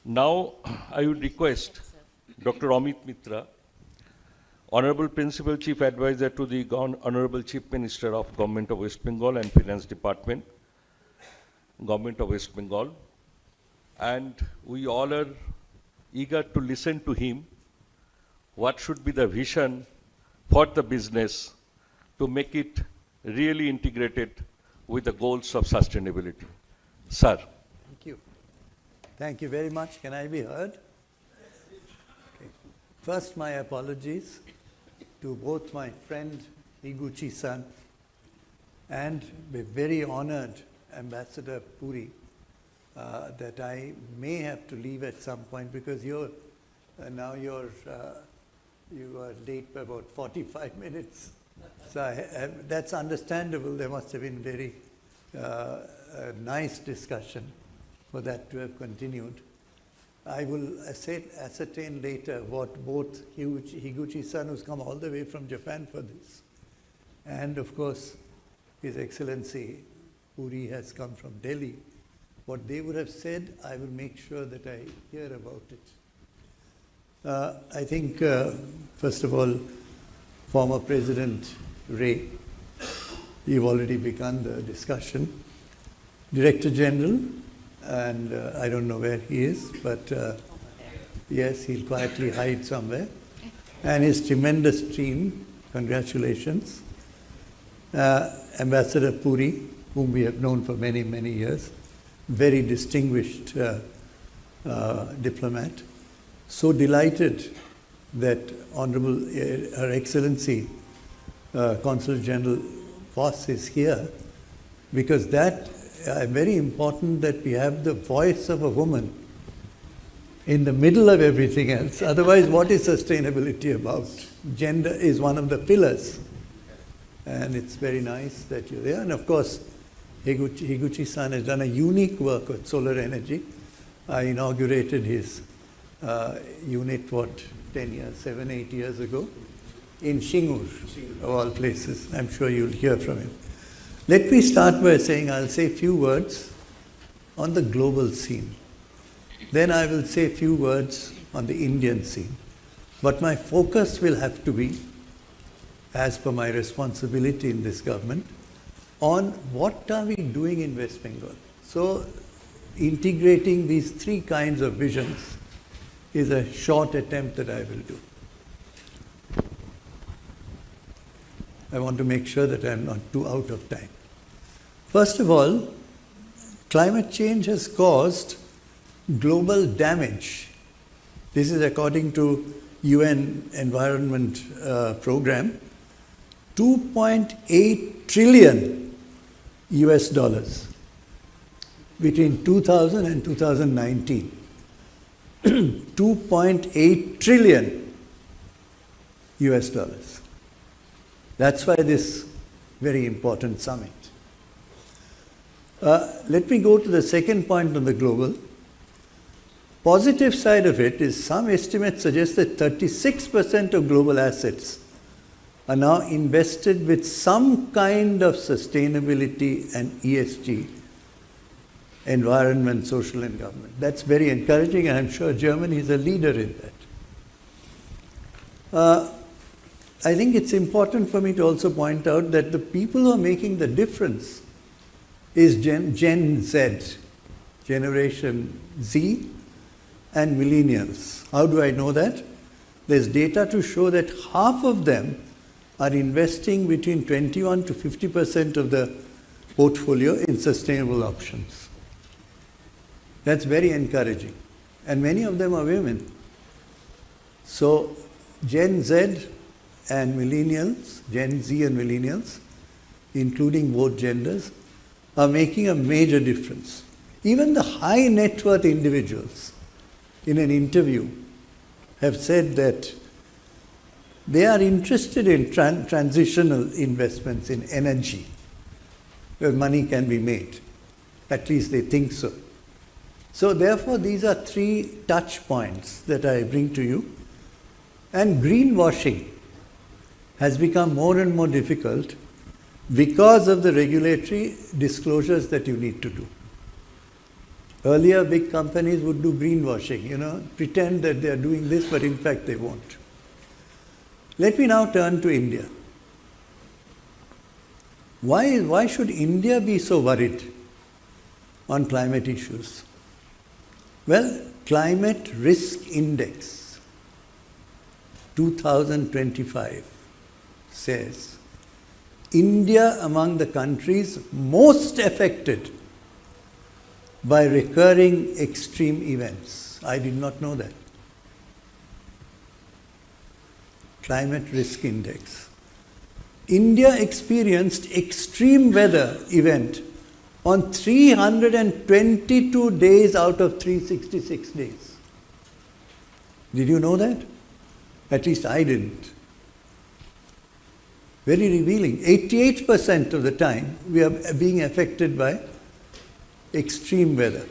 Now, I would request Dr. Amit Mitra, Honorable Principal Chief Advisor to the Honorable Chief Minister of Government of West Bengal and Finance Department, Government of West Bengal, and we all are eager to listen to him. What should be the vision for the business to make it really integrated with the goals of sustainability? Sir. Thank you. Thank you very much. Can I be heard? Okay. First, my apologies to both my friend Higuchi-san and the very honored Ambassador Puri that I may have to leave at some point because you are late by about 45 minutes. So that's understandable. There must have been very a nice discussion for that to have continued. I will ascertain later what both Higuchi-san, who's come all the way from Japan for this, and of course His Excellency Puri has come from Delhi. What they would have said, I will make sure that I hear about it. I think, first of all, former President Ray, you've already begun the discussion. Director General, and I don't know where he is, but yes, he'll quietly hide somewhere. And his tremendous team, congratulations. Ambassador Puri, whom we have known for many, many years, very distinguished diplomat. So delighted that Honorable Her Excellency Consul General Voss is here, because that very important that we have the voice of a woman in the middle of everything else. Otherwise, what is sustainability about? Gender is one of the pillars. And it's very nice that you're there. And of course, Higuchi-san has done a unique work with solar energy. I inaugurated his unit, 7, 8 years ago, in Shingur, of all places. I'm sure you'll hear from him. Let me start by saying I'll say a few words on the global scene. Then I will say a few words on the Indian scene. But my focus will have to be, as per my responsibility in this government, on what are we doing in West Bengal. So integrating these three kinds of visions is a short attempt that I will do. I want to make sure that I'm not too out of time. First of all, climate change has caused global damage. This is according to UN Environment Program, $2.8 trillion US dollars between 2000 and 2019. 2.8 trillion US dollars. That's why this very important summit. Let me go to the second point on the global. Positive side of it is some estimates suggest that 36% of global assets are now invested with some kind of sustainability and ESG, environment, social and government. That's very encouraging, and I'm sure Germany is a leader in that. I think it's important for me to also point out that the people who are making the difference is Gen Z, Generation Z, and millennials. How do I know that? There's data to show that half of them are investing between 21 to 50% of the portfolio in sustainable options. That's very encouraging. And many of them are women. So Gen Z and millennials, Gen Z and millennials, including both genders, are making a major difference. Even the high net worth individuals in an interview have said that they are interested in transitional investments in energy, where money can be made. At least they think so. So therefore, these are three touch points that I bring to you. And greenwashing has become more and more difficult because of the regulatory disclosures that you need to do. Earlier, big companies would do greenwashing, pretend that they are doing this, but in fact they won't. Let me now turn to India. Why should India be so worried on climate issues? Well, Climate Risk Index 2025 says India among the countries most affected by recurring extreme events. I did not know that. Climate Risk Index. India experienced extreme weather event on 322 days out of 366 days. Did you know that? At least I didn't. Very revealing. 88% of the time we are being affected by extreme weather.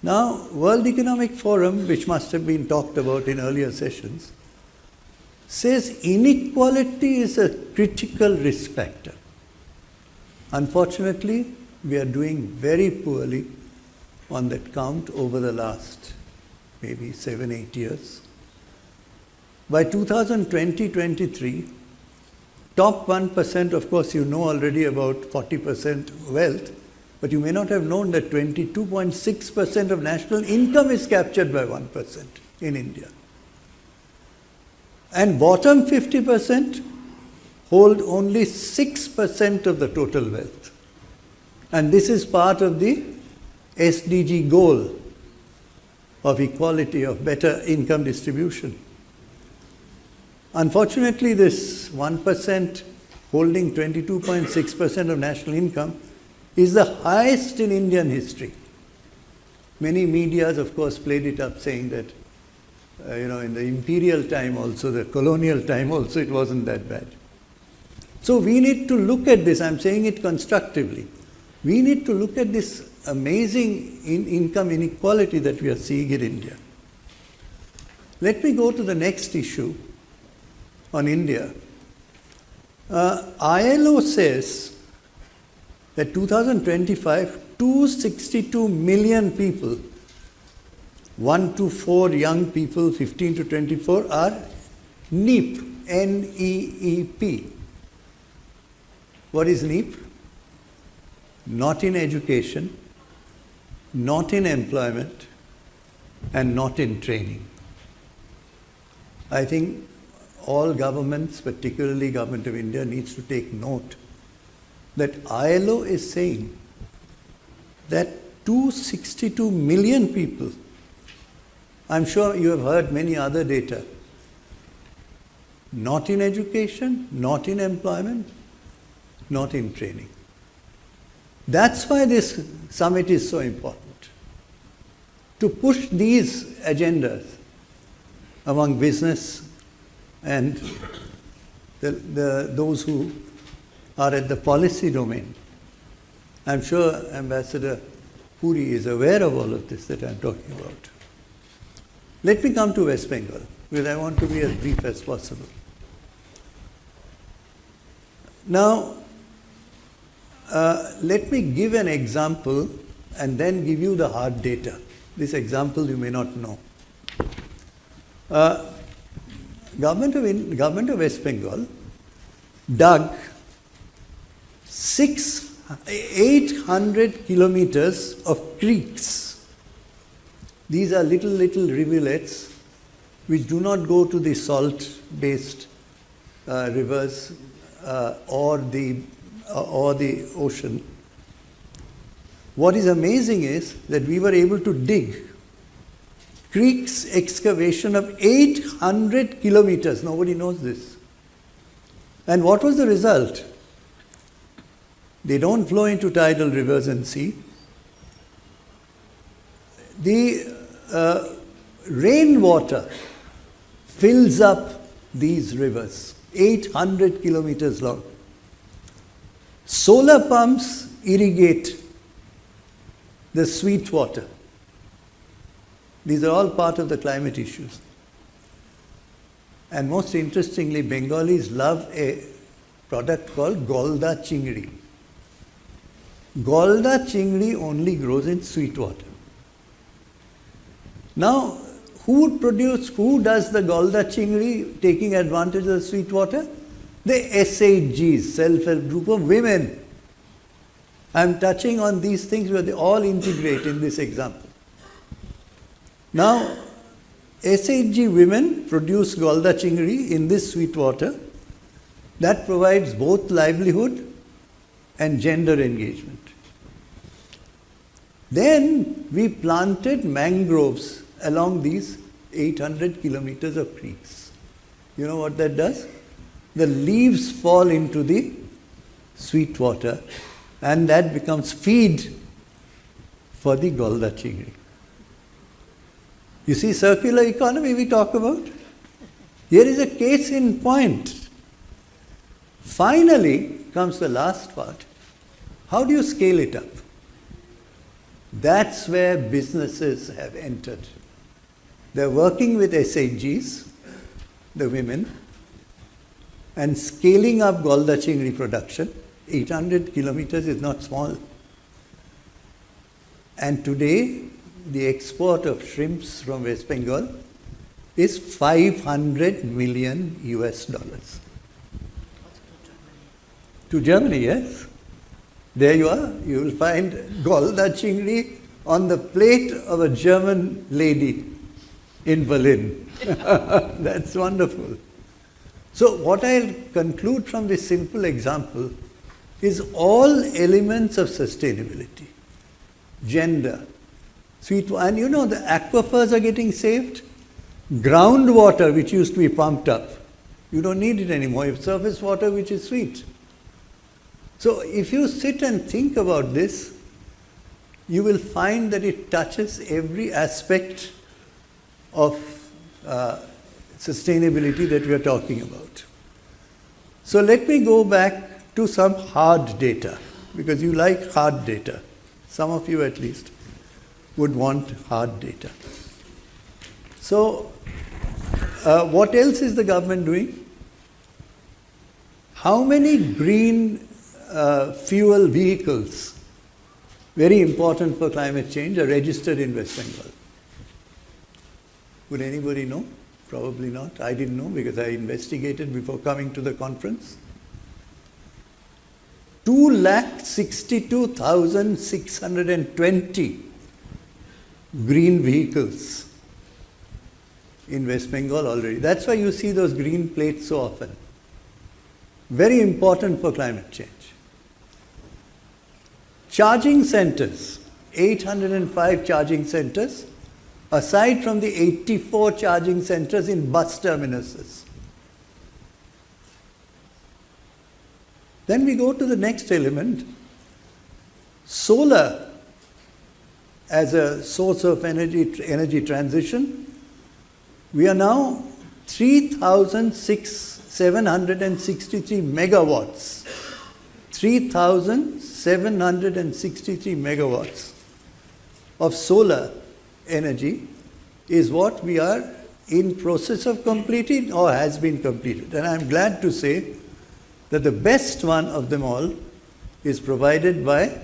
Now, World Economic Forum, which must have been talked about in earlier sessions, says inequality is a critical risk factor. Unfortunately, we are doing very poorly on that count over the last maybe 7-8 years. By 2020-23, top 1%, of course you know already about 40% wealth, but you may not have known that 22.6% of national income is captured by 1% in India. And bottom 50% hold only 6% of the total wealth. And this is part of the SDG goal of equality, of better income distribution. Unfortunately, this 1% holding 22.6% of national income is the highest in Indian history. Many medias, of course, played it up saying that, in the imperial time also, the colonial time also, it wasn't that bad. So we need to look at this, I'm saying it constructively. We need to look at this amazing income inequality that we are seeing in India. Let me go to the next issue on India. ILO says that 2025, 262 million people, 1 to 4 young people, 15 to 24, are NEEP, N-E-E-P. What is NEEP? Not in education, not in employment, and not in training. I think all governments, particularly Government of India, needs to take note that ILO is saying that 262 million people, I'm sure you have heard many other data, not in education, not in employment, not in training. That's why this summit is so important. To push these agendas among business and those who are at the policy domain. I'm sure Ambassador Puri is aware of all of this that I'm talking about. Let me come to West Bengal, because I want to be as brief as possible. Now, let me give an example and then give you the hard data. This example you may not know. Government of West Bengal dug 800 kilometers of creeks. These are little rivulets which do not go to the salt-based rivers or the ocean. What is amazing is that we were able to dig creeks excavation of 800 kilometers. Nobody knows this. And what was the result? They don't flow into tidal rivers and sea. The rainwater fills up these rivers, 800 kilometers long. Solar pumps irrigate the sweet water. These are all part of the climate issues. And most interestingly, Bengalis love a product called Golda Chingri. Golda chingri only grows in sweet water. Now, who does the Golda chingri taking advantage of the sweet water? The SHGs, self-help group of women. I'm touching on these things where they all integrate in this example. Now, SHG women produce Golda chingri in this sweet water that provides both livelihood and gender engagement. Then we planted mangroves along these 800 kilometers of creeks. You know what that does? The leaves fall into the sweet water and that becomes feed for the Golda chingri. You see circular economy we talk about? Here is a case in point. Finally comes the last part. How do you scale it up? That's where businesses have entered. They're working with SHGs, the women, and scaling up Golda chingri production. 800 kilometers is not small. And today, the export of shrimps from West Bengal is 500 million US dollars. To Germany, yes. There you are. You will find Golda chingri on the plate of a German lady in Berlin. That's wonderful. So what I'll conclude from this simple example is all elements of sustainability, gender, and you know the aquifers are getting saved. Groundwater which used to be pumped up, you don't need it anymore. You have surface water which is sweet. So if you sit and think about this, you will find that it touches every aspect of sustainability that we are talking about. So let me go back to some hard data, because you like hard data. Some of you at least would want hard data. So what else is the government doing? How many green fuel vehicles, very important for climate change, are registered in West Bengal? Would anybody know? Probably not. I didn't know because I investigated before coming to the conference. 262,620 green vehicles in West Bengal already. That's why you see those green plates so often. Very important for climate change. Charging centers, 805 charging centers, aside from the 84 charging centers in bus terminuses. Then we go to the next element, solar as a source of energy transition. We are now 3,763 megawatts. 3,763 megawatts of solar energy is what we are in process of completing or has been completed. And I'm glad to say that the best one of them all is provided by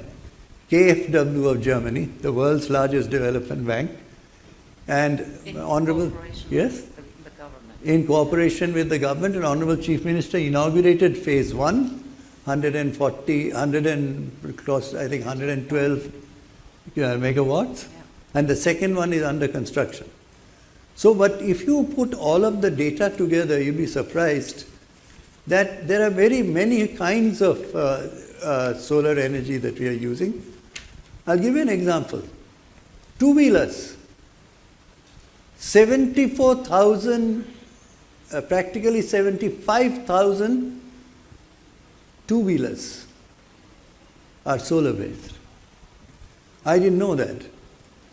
KfW of Germany, the world's largest development bank, and Honorable, yes, the government. In cooperation with the government, and Honorable Chief Minister inaugurated phase 1, 112 megawatts, and the second one is under construction. So, but if you put all of the data together, you'll be surprised that there are very many kinds of solar energy that we are using. I'll give you an example. Two-wheelers, 74,000, practically 75,000 two-wheelers are solar-based. I didn't know that.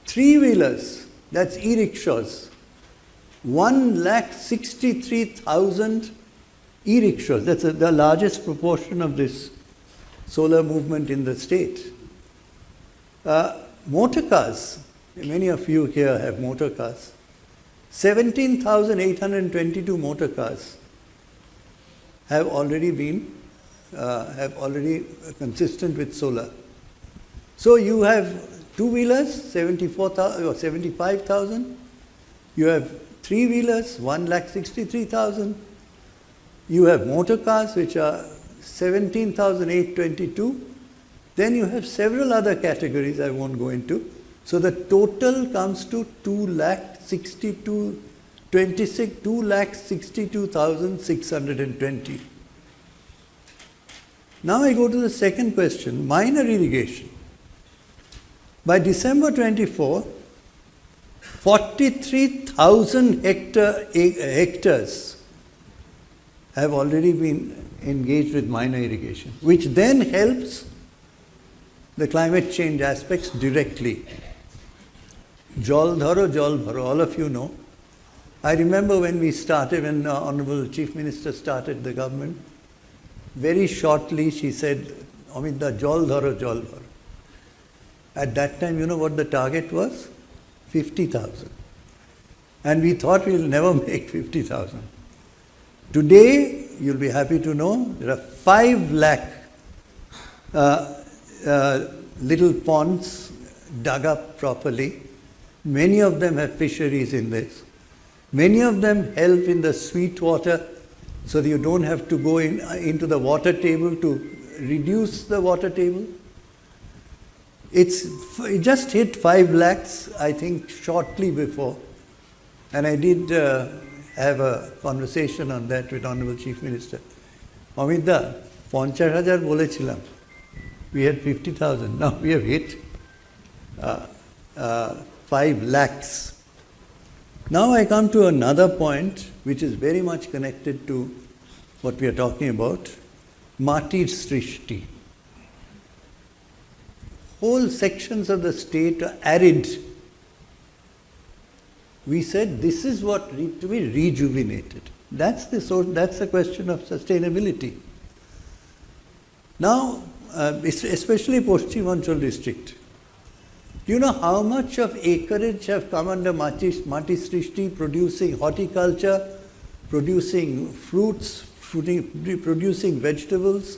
Three-wheelers, that's e-rickshaws, 163,000 e-rickshaws. That's the largest proportion of this solar movement in the state. Motor cars, many of you here have motor cars. 17,822 motor cars have already been consistent with solar. So you have two-wheelers, 74,000 or 75,000. You have three-wheelers, 1,63,000. You have motor cars, which are 17,822. Then you have several other categories I won't go into. So the total comes to 2,62,620. Now I go to the second question, minor irrigation. By December 24, 43,000 hectares have already been engaged with minor irrigation, which then helps the climate change aspects directly. Jal dharo, jal bharo, all of you know. I remember when we started, when the Honorable Chief Minister started the government, very shortly she said, Amit, jal dharo, jal bharo. At that time, you know what the target was? 50,000. And we thought we'll never make 50,000. Today, you'll be happy to know, there are 5 lakh little ponds dug up properly. Many of them have fisheries in this. Many of them help in the sweet water, so that you don't have to go into the water table to reduce the water table. It just hit 5 lakhs, I think, shortly before. And I did have a conversation on that with Honorable Chief Minister. Amit da, 50,000 bolechilam. We had 50,000. Now we have hit 5 lakhs. Now I come to another point which is very much connected to what we are talking about, Mati Srishti. Whole sections of the state are arid. We said this is what needs to be rejuvenated. That's the question of sustainability. Now, especially Poschim district, do you know how much of acreage have come under Mati Srishti, producing horticulture, producing fruits, producing vegetables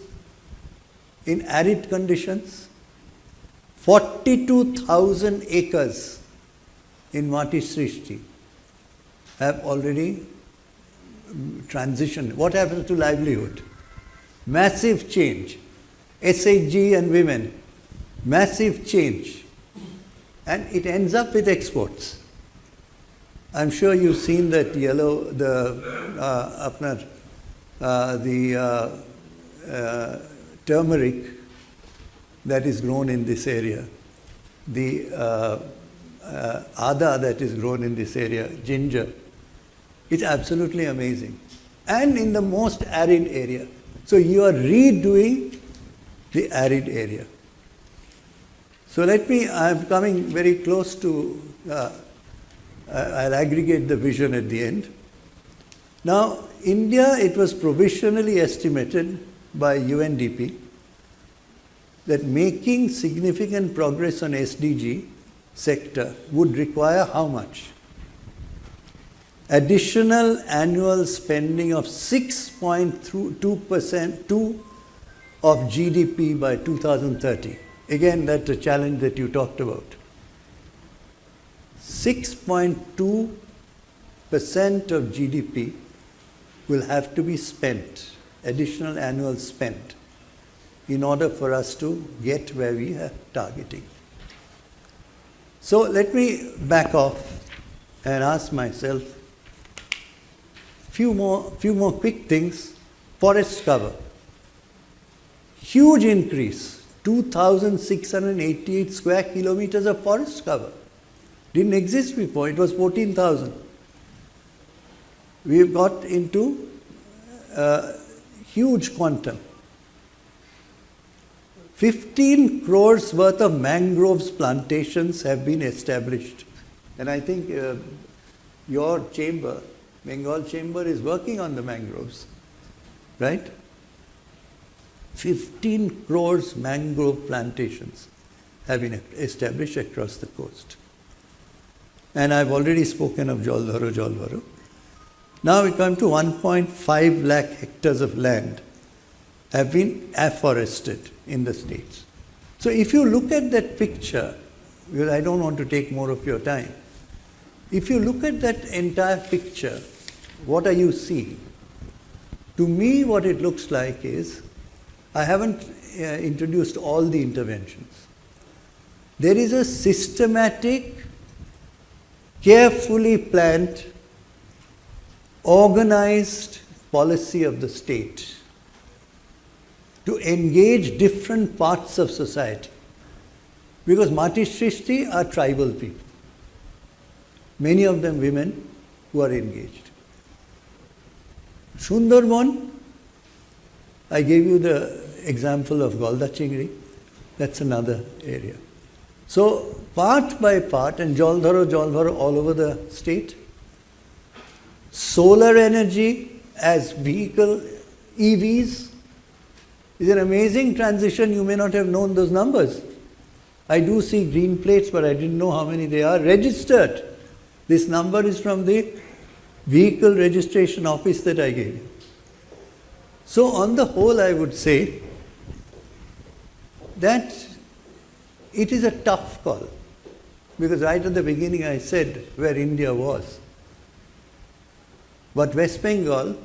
in arid conditions? 42,000 acres in Mati Srishti have already transitioned. What happens to livelihood? Massive change. SHG and women, massive change. And it ends up with exports. I'm sure you've seen that yellow, turmeric that is grown in this area, the ada that is grown in this area, ginger. It's absolutely amazing. And in the most arid area. So you are redoing the arid area. So I'm coming very close to, I'll aggregate the vision at the end. Now, India, it was provisionally estimated by UNDP that making significant progress on SDG sector would require how much? Additional annual spending of 6.2% of GDP by 2030. Again, that's a challenge that you talked about. 6.2% of GDP will have to be spent, additional annual spend, in order for us to get where we are targeting. So let me back off and ask myself few more quick things. Forest cover. Huge increase. 2,688 square kilometers of forest cover. Didn't exist before, it was 14,000. We've got into huge quantum. 15 crores worth of mangroves plantations have been established. And I think your chamber, Bengal chamber, is working on the mangroves, right? 15 crores mangrove plantations have been established across the coast. And I've already spoken of Jal dharo. Now we come to 1.5 lakh hectares of land have been afforested in the states. So if you look at that picture, because I don't want to take more of your time, if you look at that entire picture, what are you seeing? To me, what it looks like is, I haven't introduced all the interventions. There is a systematic, carefully planned, organized policy of the state to engage different parts of society. Because Mati Srishti are tribal people. Many of them women who are engaged. Sundarban, I gave you the example of Golda Chingri. That's another area. So part by part, and Jaldharo all over the state. Solar energy as vehicle, EVs, is an amazing transition. You may not have known those numbers. I do see green plates, but I didn't know how many they are registered. This number is from the vehicle registration office that I gave you. So on the whole, I would say that it is a tough call, because right at the beginning I said where India was. But West Bengal,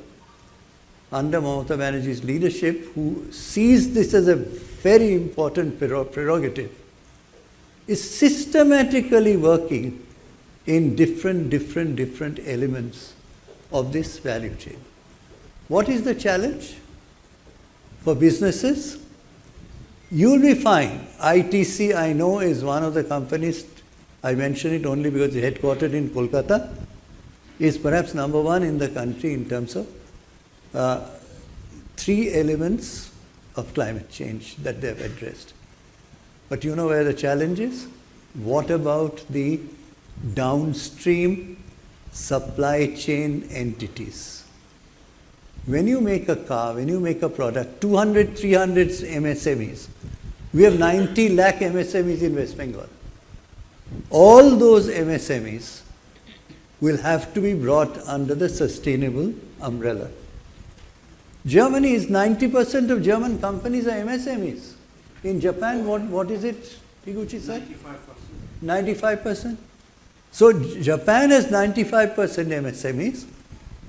under Mamata Banerjee's leadership, who sees this as a very important prerogative, is systematically working in different elements of this value chain. What is the challenge for businesses? You'll be fine. ITC, I know, is one of the companies, I mention it only because it's headquartered in Kolkata, is perhaps number one in the country in terms of 3 elements of climate change that they've addressed. But you know where the challenge is? What about the downstream supply chain entities? When you make a car, when you make a product, 200, 300 MSMEs. We have 90 lakh MSMEs in West Bengal. All those MSMEs will have to be brought under the sustainable umbrella. Germany is 90% of German companies are MSMEs. In Japan, what is it, Higuchi said? 95%. 95%. So Japan has 95% MSMEs.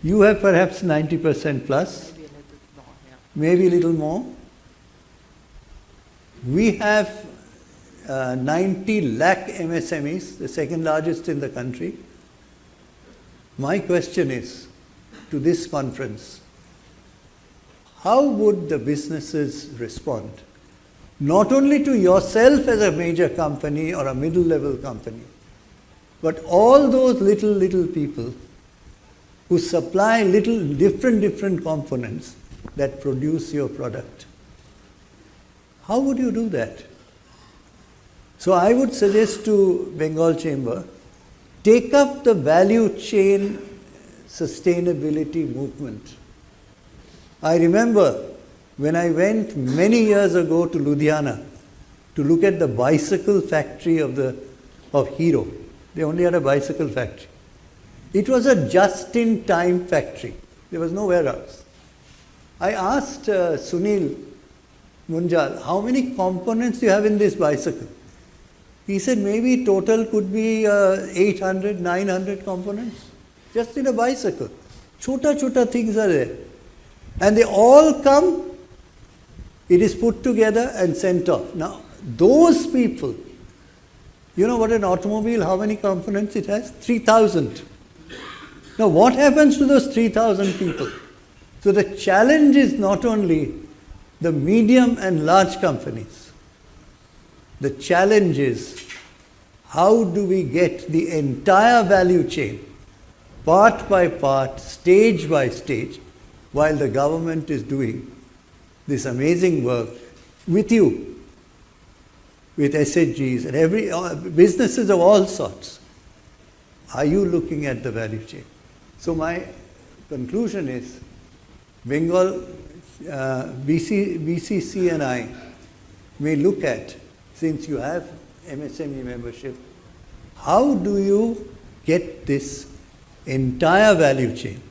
You have perhaps 90% plus. Maybe a little more. We have 90 lakh MSMEs, the second largest in the country. My question is, to this conference, how would the businesses respond? Not only to yourself as a major company or a middle level company, but all those little people who supply different components that produce your product. How would you do that? So I would suggest to Bengal Chamber, take up the value chain sustainability movement. I remember when I went many years ago to Ludhiana to look at the bicycle factory of Hero. They only had a bicycle factory. It was a just-in-time factory. There was nowhere else. I asked Sunil Munjal, how many components do you have in this bicycle? He said maybe total could be 800, 900 components, just in a bicycle. Chota things are there. And they all come, it is put together and sent off. Now, those people, you know what an automobile, how many components it has? 3,000. Now, what happens to those 3,000 people? So the challenge is not only the medium and large companies. The challenge is, how do we get the entire value chain, part by part, stage by stage, while the government is doing this amazing work with you, with SHGs and businesses of all sorts. Are you looking at the value chain? So my conclusion is, Bengal, BCC and I may look at, since you have MSME membership, how do you get this entire value chain?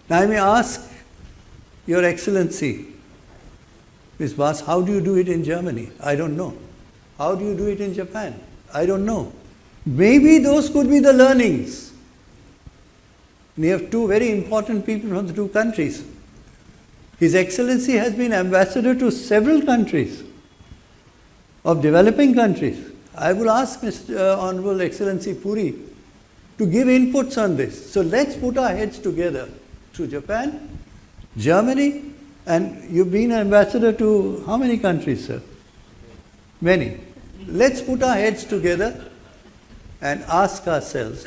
Now I may ask Your Excellency, Ms. Bass, how do you do it in Germany? I don't know. How do you do it in Japan? I don't know. Maybe those could be the learnings. We have two very important people from the two countries. His Excellency has been ambassador to several countries, of developing countries. I will ask Mr. Honorable Excellency Puri to give inputs on this. So let's put our heads together to Japan, Germany, and you've been ambassador to how many countries, sir? Many. Let's put our heads together and ask ourselves,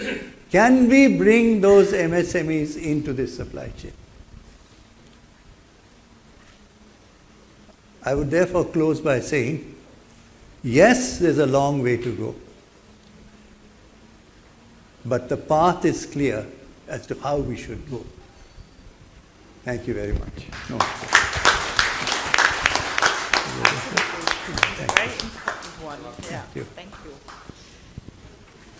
can we bring those MSMEs into this supply chain? I would therefore close by saying, yes, there's a long way to go. But the path is clear as to how we should go. Thank you very much. No. Very important one. Yeah. you. Thank you.